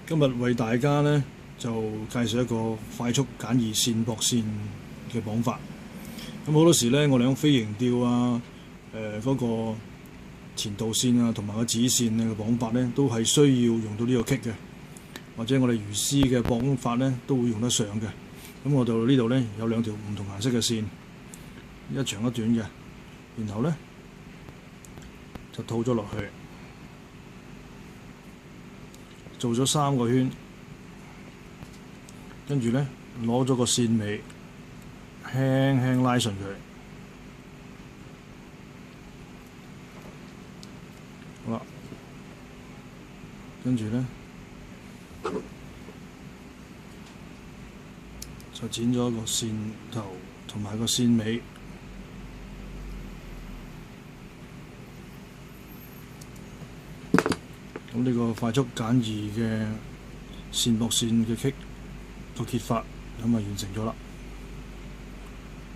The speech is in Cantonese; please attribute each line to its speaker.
Speaker 1: 今日為大家呢就介紹一個快速簡易線駁線嘅綁法。咁好多時呢，我哋喺飛蠅釣啊、嗰個前導線啊同埋個指線嘅綁法呢，都係需要用到呢個棘嘅，或者我哋魚絲嘅綁法呢都會用得上嘅。咁我哋呢度呢有兩條唔同顏色嘅線，一長一短嘅，然後呢就套咗落去。做咗3個圈，跟住呢攞咗個線尾，輕輕拉順佢。好啦，跟住呢就剪咗個線頭同埋個線尾。咁呢個快速簡易嘅線駁線嘅棘個揭法咁啊完成咗啦〜